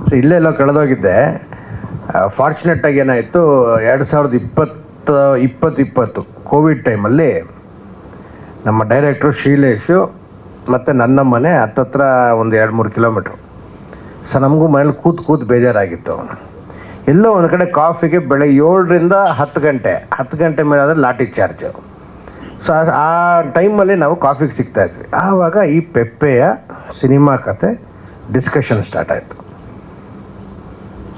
So ಇಲ್ಲೆಲ್ಲೋ ಕಳೆದೋಗಿದ್ದೆ. ಫಾರ್ಚುನೇಟಾಗಿ ಏನಾಯಿತು, 2020 Covid ಟೈಮಲ್ಲಿ ನಮ್ಮ ಡೈರೆಕ್ಟ್ರು ಶ್ರೀಲೇಶು ಮತ್ತು ನನ್ನ ಮನೆ ಹತ್ತತ್ರ ಒಂದು 2-3 ಕಿಲೋಮೀಟ್ರು. ಸೊ ನಮಗೂ ಮನೇಲಿ ಕೂತು ಬೇಜಾರಾಗಿತ್ತು. ಎಲ್ಲೋ ಒಂದು ಕಡೆ ಕಾಫಿಗೆ ಬೆಳಗ್ಗೆ 7ರಿಂದ 10 ಗಂಟೆ ಮೇಲೆ ಆದರೆ ಲಾಠಿ ಚಾರ್ಜು. ಸೊ ಆ ಟೈಮಲ್ಲಿ ನಾವು ಕಾಫಿಗೆ ಸಿಗ್ತಾಯಿದ್ವಿ. ಆವಾಗ ಈ ಪೆಪ್ಪೆಯ ಸಿನಿಮಾ ಕತೆ ಡಿಸ್ಕಷನ್ ಸ್ಟಾರ್ಟ್ ಆಯಿತು.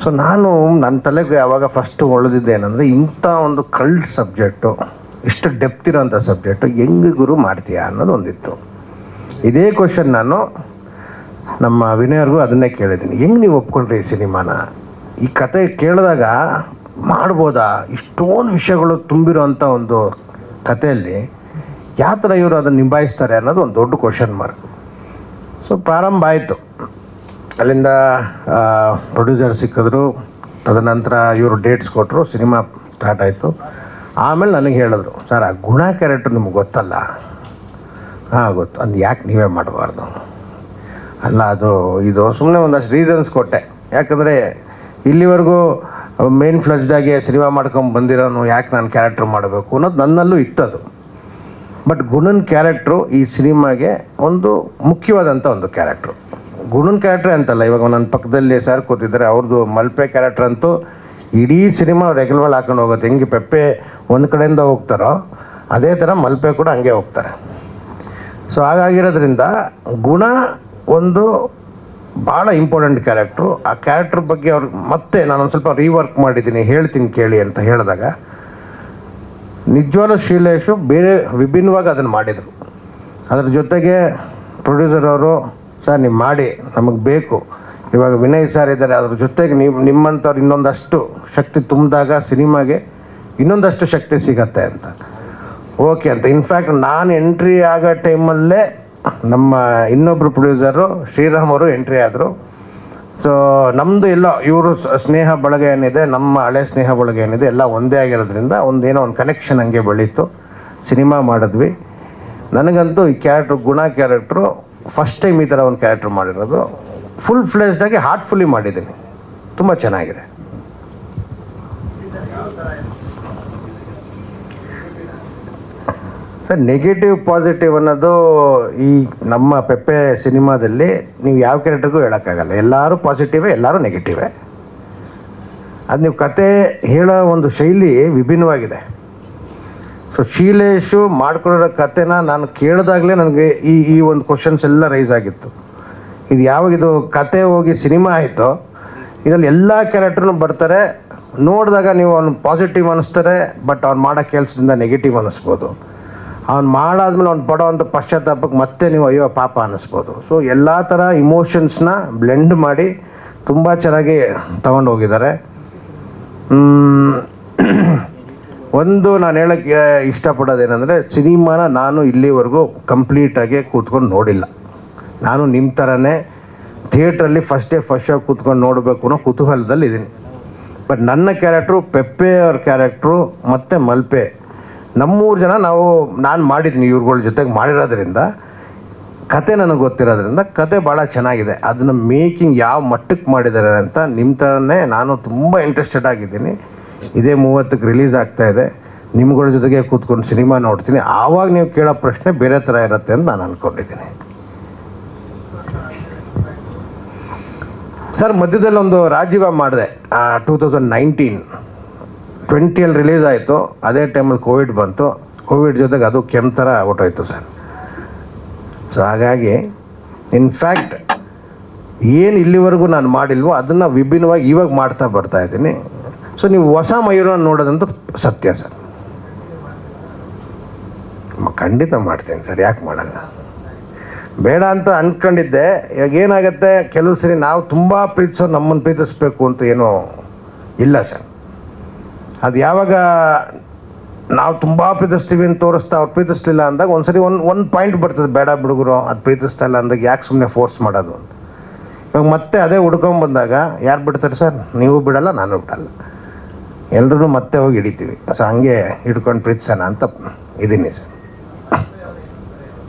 ಸೊ ನಾನು ನನ್ನ ತಲೆಗೆ ಆವಾಗ ಫಸ್ಟು ಉಳಿದಿದ್ದೇನೆಂದರೆ, ಇಂಥ ಒಂದು ಕಲ್ಟ್ ಸಬ್ಜೆಕ್ಟು, ಇಷ್ಟು ಡೆಪ್ತ್ ಇರೋಂಥ ಸಬ್ಜೆಕ್ಟು ಹೆಂಗೆ ಗುರು ಮಾಡ್ತೀಯಾ ಅನ್ನೋದು ಒಂದಿತ್ತು. ಇದೇ ಕ್ವಶನ್ ನಾನು ನಮ್ಮ ವಿನಯರ್ಗೂ ಅದನ್ನೇ ಕೇಳಿದ್ದೀನಿ, ಹೆಂಗೆ ನೀವು ಒಪ್ಕೊಂಡ್ರಿ ಈ ಸಿನಿಮಾನ? ಈ ಕತೆ ಕೇಳಿದಾಗ ಮಾಡ್ಬೋದಾ? ಇಷ್ಟೊಂದು ವಿಷಯಗಳು ತುಂಬಿರೋಂಥ ಒಂದು ಕಥೆಯಲ್ಲಿ ಯಾವ ಥರ ಇವರು ಅದನ್ನು ನಿಭಾಯಿಸ್ತಾರೆ ಅನ್ನೋದು ಒಂದು ದೊಡ್ಡ ಕ್ವಶನ್ ಮಾರ್ಕ್. ಸೊ ಪ್ರಾರಂಭ ಆಯಿತು. ಅಲ್ಲಿಂದ ಪ್ರೊಡ್ಯೂಸರ್ ಸಿಕ್ಕಿದ್ರು, ತದನಂತರ ಇವರು ಡೇಟ್ಸ್ ಕೊಟ್ಟರು, ಸಿನಿಮಾ ಸ್ಟಾರ್ಟ್ ಆಯಿತು. ಆಮೇಲೆ ನನಗೆ ಹೇಳಿದ್ರು, ಸರ್ ಆ ಗುಣ ಕ್ಯಾರೆಕ್ಟ್ರ್ ನಿಮ್ಗೆ ಗೊತ್ತಲ್ಲ? ಹಾಂ ಗೊತ್ತು. ಅದು ಯಾಕೆ ನೀವೇ ಮಾಡಬಾರ್ದು? ಅಲ್ಲ ಇದು ಸುಮ್ಮನೆ ಒಂದಷ್ಟು ರೀಸನ್ಸ್ ಕೊಟ್ಟೆ. ಯಾಕಂದರೆ ಇಲ್ಲಿವರೆಗೂ ಮೇನ್ ಫ್ಲಜ್ಡಾಗಿ ಸಿನಿಮಾ ಮಾಡ್ಕೊಂಡು ಬಂದಿರೋನು ಯಾಕೆ ನಾನು ಕ್ಯಾರೆಕ್ಟ್ರ್ ಮಾಡಬೇಕು ಅನ್ನೋದು ನನ್ನಲ್ಲೂ ಇತ್ತದು. ಬಟ್ ಗುಣನ ಕ್ಯಾರೆಕ್ಟ್ರು ಈ ಸಿನಿಮಾಗೆ ಒಂದು ಮುಖ್ಯವಾದಂಥ ಒಂದು ಕ್ಯಾರೆಕ್ಟ್ರು. ಗುಣನ ಕ್ಯಾರೆಕ್ಟ್ರೇ ಅಂತಲ್ಲ, ಇವಾಗ ನನ್ನ ಪಕ್ಕದಲ್ಲಿ ಸರ್ ಕೂತಿದ್ದಾರೆ, ಅವ್ರದ್ದು ಮಲ್ಪೆ ಕ್ಯಾರೆಕ್ಟರ್ ಅಂತೂ ಇಡೀ ಸಿನಿಮಾ ರೆಗ್ಯುಲರ್ ಹಾಕೊಂಡು ಹೋಗುತ್ತೆ. ಹೆಂಗೆ ಪೆಪ್ಪೆ ಒಂದು ಕಡೆಯಿಂದ ಹೋಗ್ತಾರೋ ಅದೇ ಥರ ಮಲ್ಪೆ ಕೂಡ ಹಂಗೆ ಹೋಗ್ತಾರೆ. ಸೊ ಹಾಗಾಗಿರೋದ್ರಿಂದ ಗುಣ ಒಂದು ಭಾಳ ಇಂಪಾರ್ಟೆಂಟ್ ಕ್ಯಾರೆಕ್ಟ್ರು. ಆ ಕ್ಯಾರೆಕ್ಟ್ರ್ ಬಗ್ಗೆ ಅವ್ರು ಮತ್ತೆ ನಾನೊಂದು ಸ್ವಲ್ಪ ರೀವರ್ಕ್ ಮಾಡಿದ್ದೀನಿ, ಹೇಳ್ತೀನಿ ಕೇಳಿ ಅಂತ ಹೇಳಿದಾಗ ನಿಜವಾದ ಶ್ರೀಲೇಶು ಬೇರೆ ವಿಭಿನ್ನವಾಗಿ ಅದನ್ನು ಮಾಡಿದರು. ಅದ್ರ ಜೊತೆಗೆ ಪ್ರೊಡ್ಯೂಸರ್ ಅವರು, ಸರ್ ನೀವು ಮಾಡಿ, ನಮಗೆ ಬೇಕು. ಇವಾಗ ವಿನಯ್ ಸರ್ ಇದ್ದಾರೆ, ಅದ್ರ ಜೊತೆಗೆ ನಿಮ್ಮಂಥವ್ರು ಇನ್ನೊಂದಷ್ಟು ಶಕ್ತಿ ತುಂಬಿದಾಗ ಸಿನಿಮಾಗೆ ಇನ್ನೊಂದಷ್ಟು ಶಕ್ತಿ ಸಿಗತ್ತೆ ಅಂತ. ಓಕೆ ಅಂತ. ಇನ್ಫ್ಯಾಕ್ಟ್ ನಾನು ಎಂಟ್ರಿ ಆಗೋ ಟೈಮಲ್ಲೇ ನಮ್ಮ ಇನ್ನೊಬ್ಬರು ಪ್ರೊಡ್ಯೂಸರು ಶ್ರೀರಾಮ್ ಅವರು ಎಂಟ್ರಿ ಆದರು. ಸೊ ನಮ್ಮದು ಎಲ್ಲ ಇವರು ಸ್ನೇಹ ಬಳಗ ಏನಿದೆ, ನಮ್ಮ ಹಳೆ ಸ್ನೇಹ ಬಳಗ ಏನಿದೆ, ಎಲ್ಲ ಒಂದೇ ಆಗಿರೋದ್ರಿಂದ ಒಂದೇನೋ ಒಂದು ಕನೆಕ್ಷನ್ ಹಂಗೆ ಬೆಳೀತು. ಸಿನಿಮಾ ಮಾಡಿದ್ವಿ. ನನಗಂತೂ ಈ ಕ್ಯಾರೆಕ್ಟ್ರು, ಗುಣ ಕ್ಯಾರೆಕ್ಟ್ರು ಫಸ್ಟ್ ಟೈಮ್ ಈ ಥರ ಒಂದು ಕ್ಯಾರೆಕ್ಟ್ರ್ ಮಾಡಿರೋದು. ಫುಲ್ ಫ್ಲೆಜ್ಡಾಗಿ ಹಾರ್ಟ್ಫುಲ್ಲಿ ಮಾಡಿದ್ದೀನಿ. ತುಂಬ ಚೆನ್ನಾಗಿದೆ. ಸರ್ ನೆಗೆಟಿವ್ ಪಾಸಿಟಿವ್ ಅನ್ನೋದು ಈ ನಮ್ಮ ಪೆಪ್ಪೆ ಸಿನಿಮಾದಲ್ಲಿ ನೀವು ಯಾವ ಕ್ಯಾರೆಕ್ಟರ್ಗೂ ಹೇಳೋಕ್ಕಾಗಲ್ಲ. ಎಲ್ಲರೂ ಪಾಸಿಟಿವೇ, ಎಲ್ಲರೂ ನೆಗೆಟಿವೇ. ಅದು ನೀವು ಕತೆ ಹೇಳೋ ಒಂದು ಶೈಲಿ ವಿಭಿನ್ನವಾಗಿದೆ. ಸೊ ಶ್ರೀಲೇಶು ಮಾಡ್ಕೊಂಡಿರೋ ಕತೆನ ನಾನು ಕೇಳಿದಾಗಲೇ ನನಗೆ ಈ ಒಂದು ಕ್ವಶನ್ಸ್ ಎಲ್ಲ ರೈಸ್ ಆಗಿತ್ತು. ಇದು ಯಾವಾಗಿದು ಕತೆ ಹೋಗಿ ಸಿನಿಮಾ ಆಯಿತೋ, ಇದರಲ್ಲಿ ಎಲ್ಲ ಕ್ಯಾರೆಕ್ಟ್ರೂ ಬರ್ತಾರೆ. ನೋಡಿದಾಗ ನೀವು ಅವ್ನು ಪಾಸಿಟಿವ್ ಅನ್ನಿಸ್ತಾರೆ, ಬಟ್ ಅವ್ನು ಮಾಡೋ ಕೆಲಸದಿಂದ ನೆಗೆಟಿವ್ ಅನ್ನಿಸ್ಬೋದು. ಅವ್ನು ಮಾಡಾದ್ಮೇಲೆ ಅವ್ನು ಪಡೋವಂಥ ಪಶ್ಚಾತ್ತಾಪಕ್ಕೆ ಮತ್ತೆ ನೀವು ಅಯ್ಯೋ ಪಾಪ ಅನ್ನಿಸ್ಬೋದು. ಸೊ ಎಲ್ಲ ಥರ ಇಮೋಷನ್ಸ್ನ ಬ್ಲೆಂಡ್ ಮಾಡಿ ತುಂಬ ಚೆನ್ನಾಗಿ ತಗೊಂಡು ಹೋಗಿದ್ದಾರೆ. ಒಂದು ನಾನು ಹೇಳೋಕ್ಕೆ ಇಷ್ಟಪಡೋದೇನೆಂದರೆ, ಸಿನಿಮಾನ ನಾನು ಇಲ್ಲಿವರೆಗೂ ಕಂಪ್ಲೀಟಾಗಿ ಕೂತ್ಕೊಂಡು ನೋಡಿಲ್ಲ. ನಾನು ನಿಮ್ಮ ಥರನೇ ಥಿಯೇಟ್ರಲ್ಲಿ ಫಸ್ಟ್ ಶೋ ಕೂತ್ಕೊಂಡು ನೋಡಬೇಕು ಅನ್ನೋ ಕುತೂಹಲದಲ್ಲಿ ಇದ್ದೀನಿ. ಬಟ್ ನನ್ನ ಕ್ಯಾರೆಕ್ಟ್ರು, ಪೆಪ್ಪೆ ಅವ್ರ ಕ್ಯಾರೆಕ್ಟ್ರು ಮತ್ತು ಮಲ್ಪೆ, ನಮ್ಮೂರು ಜನ ನಾನು ಮಾಡಿದ್ದೀನಿ ಇವ್ರುಗಳ ಜೊತೆಗೆ ಮಾಡಿರೋದ್ರಿಂದ, ಕತೆ ನನಗೆ ಗೊತ್ತಿರೋದ್ರಿಂದ ಕತೆ ಭಾಳ ಚೆನ್ನಾಗಿದೆ. ಅದನ್ನು ಮೇಕಿಂಗ್ ಯಾವ ಮಟ್ಟಕ್ಕೆ ಮಾಡಿದ್ದಾರೆ ಅಂತ ನಿಮ್ಮ ಥರನೇ ನಾನು ತುಂಬ ಇಂಟ್ರೆಸ್ಟೆಡ್ ಆಗಿದ್ದೀನಿ. ಇದೇ 30ಕ್ಕೆ ರಿಲೀಸ್ ಆಗ್ತಾಯಿದೆ. ನಿಮ್ಗಳ ಜೊತೆಗೆ ಕೂತ್ಕೊಂಡು ಸಿನಿಮಾ ನೋಡ್ತೀನಿ. ಆವಾಗ ನೀವು ಕೇಳೋ ಪ್ರಶ್ನೆ ಬೇರೆ ಥರ ಇರುತ್ತೆ ಅಂತ ನಾನು ಅಂದ್ಕೊಂಡಿದ್ದೀನಿ. ಸರ್ ಮಧ್ಯದಲ್ಲಿ ಒಂದು ರಾಜೀವ ಮಾಡಿದೆ, 2019-20 ರಿಲೀಸ್ ಆಯಿತು. ಅದೇ ಟೈಮಲ್ಲಿ ಕೋವಿಡ್ ಬಂತು. ಕೋವಿಡ್ ಜೊತೆಗೆ ಅದು ಕೆಮ್ಮ ಥರ ಹೊಟ್ಟೋಯ್ತು ಸರ್. ಸೊ ಹಾಗಾಗಿ ಇನ್ಫ್ಯಾಕ್ಟ್ ಏನು ಇಲ್ಲಿವರೆಗೂ ನಾನು ಮಾಡಿಲ್ವೋ ಅದನ್ನು ವಿಭಿನ್ನವಾಗಿ ಇವಾಗ ಮಾಡ್ತಾ ಬರ್ತಾಯಿದ್ದೀನಿ. ಸೊ ನೀವು ಹೊಸ ಮಯೂರನ ನೋಡೋದಂತೂ ಸತ್ಯ ಸರ್. ಖಂಡಿತ ಮಾಡ್ತೀನಿ ಸರ್, ಯಾಕೆ ಮಾಡಲ್ಲ? ಬೇಡ ಅಂತ ಅಂದ್ಕೊಂಡಿದ್ದೆ. ಇವಾಗ ಏನಾಗುತ್ತೆ, ಕೆಲವು ಸರಿ ನಾವು ತುಂಬ ಪ್ರೀತಿಸೋ ನಮ್ಮನ್ನು ಪ್ರೀತಿಸ್ಬೇಕು ಅಂತ ಏನೂ ಇಲ್ಲ ಸರ್. ಅದು ಯಾವಾಗ ನಾವು ತುಂಬ ಪ್ರೀತಿಸ್ತೀವಿ ಅಂತ ತೋರಿಸ್ತಾ ಅವ್ರು ಪ್ರೀತಿಸ್ಲಿಲ್ಲ ಅಂದಾಗ ಒಂದ್ಸರಿ ಒಂದು ಪಾಯಿಂಟ್ ಬರ್ತದೆ, ಬೇಡ ಬಿಡುಗರು ಅದು ಪ್ರೀತಿಸ್ತಾ ಇಲ್ಲ ಅಂದಾಗ ಯಾಕೆ ಸುಮ್ಮನೆ ಫೋರ್ಸ್ ಮಾಡೋದು ಅಂತ. ಇವಾಗ ಮತ್ತೆ ಅದೇ ಹುಡ್ಕೊಂಬಂದಾಗ ಯಾರು ಬಿಡ್ತಾರೆ ಸರ್? ನೀವು ಬಿಡಲ್ಲ, ನಾನು ಬಿಡಲ್ಲ, ಎಲ್ಲರೂ ಮತ್ತೆ ಹೋಗಿ ಹಿಡಿತೀವಿ. ಸೊ ಹಂಗೆ ಹಿಡ್ಕೊಂಡು ಪ್ರೀತಿಸೋಣ ಅಂತ ಇದ್ದೀನಿ ಸರ್.